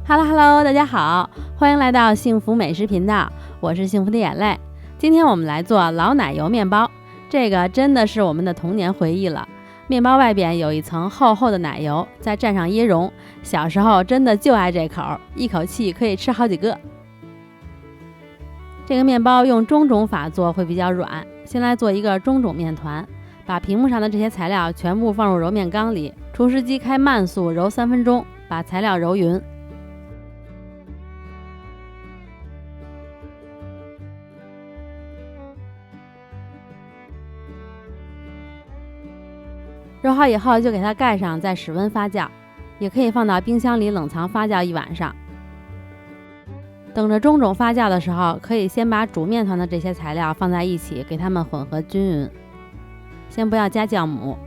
Hello， 大家好，欢迎来到幸福美食频道，我是幸福的眼泪。今天我们来做老奶油面包，这个真的是我们的童年回忆了。面包外边有一层厚厚的奶油，再蘸上椰蓉，小时候真的就爱这口，一口气可以吃好几个。这个面包用中种法做会比较软，先来做一个中种面团，把屏幕上的这些材料全部放入揉面缸里，厨师机开慢速揉3分钟，把材料揉匀。揉好以后就给它盖上，再室温发酵，也可以放到冰箱里冷藏发酵1晚上。等着中种发酵的时候，可以先把煮面团的这些材料放在一起，给它们混合均匀。先不要加酵母。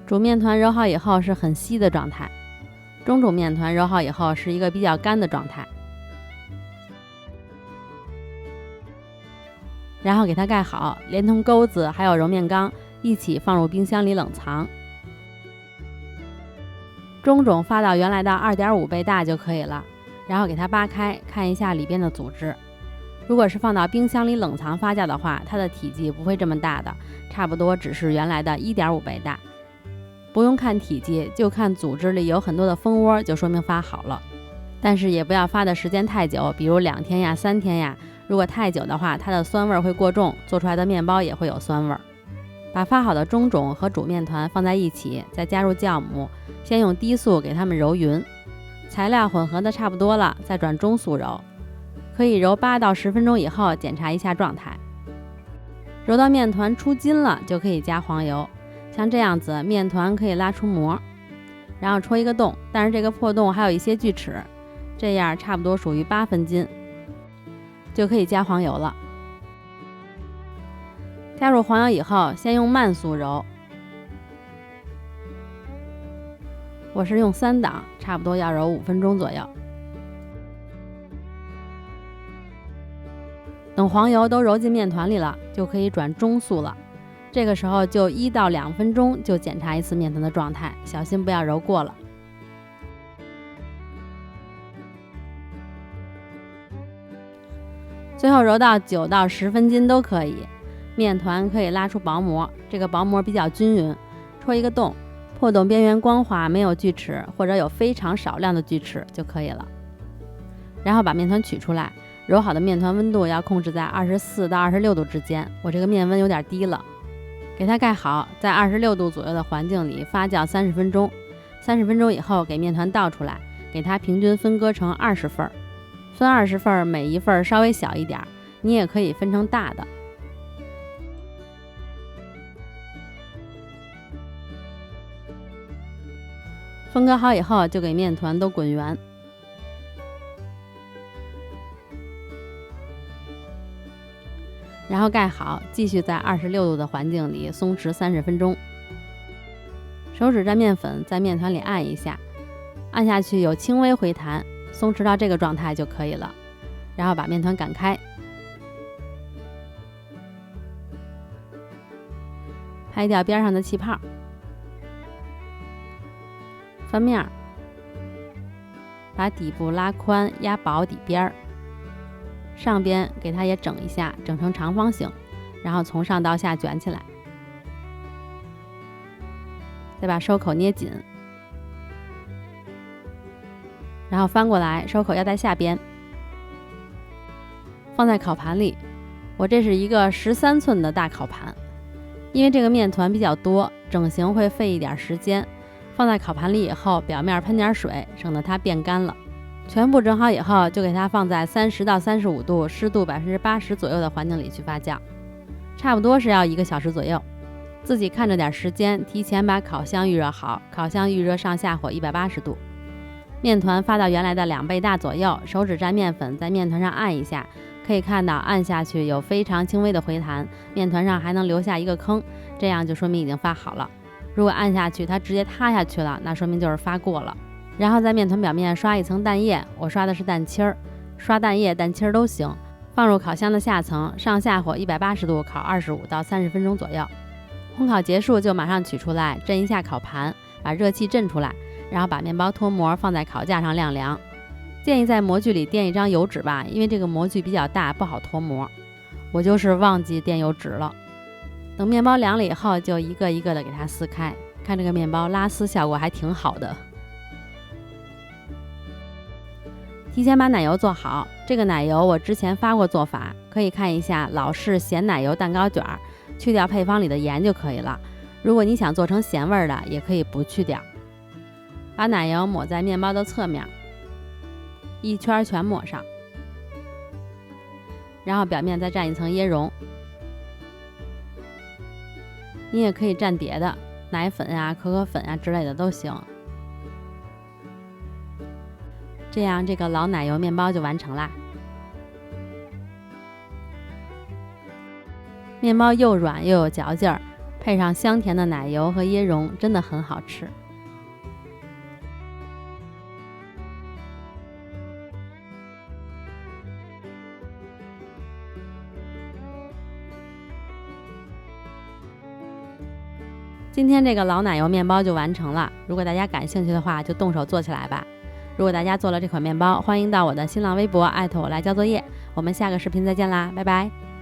煮面团揉好以后是很稀的状态，中种面团揉好以后是一个比较干的状态。然后给它盖好，连同钩子还有揉面缸一起放入冰箱里冷藏。中种发到原来的2.5倍大就可以了，然后给它扒开，看一下里边的组织。如果是放到冰箱里冷藏发酵的话，它的体积不会这么大的，差不多只是原来的1.5倍大。不用看体积，就看组织里有很多的蜂窝，就说明发好了。但是也不要发的时间太久，比如2天呀、3天呀。如果太久的话，它的酸味会过重，做出来的面包也会有酸味。把发好的中种和煮面团放在一起，再加入酵母，先用低速给它们揉匀。材料混合的差不多了，再转中速揉，可以揉8到10分钟以后检查一下状态。揉到面团出筋了，就可以加黄油，像这样子面团可以拉出膜，然后戳一个洞，但是这个破洞还有一些锯齿，这样差不多属于8分筋。就可以加黄油了。加入黄油以后，先用慢速揉，我是用3档，差不多要揉5分钟左右。等黄油都揉进面团里了，就可以转中速了。这个时候就1到2分钟就检查一次面团的状态，小心不要揉过了。最后揉到9到10分筋都可以，面团可以拉出薄膜，这个薄膜比较均匀，戳一个洞，破洞边缘光滑，没有锯齿或者有非常少量的锯齿就可以了。然后把面团取出来，揉好的面团温度要控制在24到26度之间，我这个面温有点低了。给它盖好，在26度左右的环境里发酵30分钟。30分钟以后给面团倒出来，给它平均分割成20份。分20份，每一份稍微小一点，你也可以分成大的。分割好以后，就给面团都滚圆，然后盖好，继续在26度的环境里松弛30分钟。手指蘸面粉，在面团里按一下，按下去有轻微回弹，松弛到这个状态就可以了。然后把面团擀开，拍掉边上的气泡，翻面，把底部拉宽，压薄底边，上边给它也整一下，整成长方形，然后从上到下卷起来，再把收口捏紧，然后翻过来，收口要在下边，放在烤盘里。我这是一个13寸的大烤盘，因为这个面团比较多，整形会费一点时间。放在烤盘里以后，表面喷点水，省得它变干了。全部整好以后，就给它放在30到35度，湿度80%左右的环境里去发酵，差不多是要1个小时左右。自己看着点时间，提前把烤箱预热好，烤箱预热上下火180度。面团发到原来的2倍大左右，手指蘸面粉，在面团上按一下，可以看到按下去有非常轻微的回弹，面团上还能留下一个坑，这样就说明已经发好了。如果按下去它直接塌下去了，那说明就是发过了。然后在面团表面刷一层蛋液，我刷的是蛋清儿，刷蛋液蛋清儿都行。放入烤箱的下层，上下火180度烤25到30分钟左右。烘烤结束就马上取出来，震一下烤盘，把热气震出来，然后把面包脱模放在烤架上晾凉。建议在模具里垫一张油纸吧，因为这个模具比较大，不好脱模。我就是忘记垫油纸了。等面包凉了以后，就一个一个的给它撕开，看这个面包拉丝效果还挺好的。提前把奶油做好，这个奶油我之前发过做法，可以看一下老式咸奶油蛋糕卷，去掉配方里的盐就可以了。如果你想做成咸味的，也可以不去掉。把奶油抹在面包的侧面，一圈全抹上，然后表面再蘸一层椰蓉。你也可以蘸别的，奶粉啊、可可粉啊之类的都行。这样这个老奶油面包就完成啦。面包又软又有嚼劲儿，配上香甜的奶油和椰蓉，真的很好吃。今天这个老奶油面包就完成了，如果大家感兴趣的话，就动手做起来吧。如果大家做了这款面包，欢迎到我的新浪微博艾特我来交作业。我们下个视频再见啦，拜拜。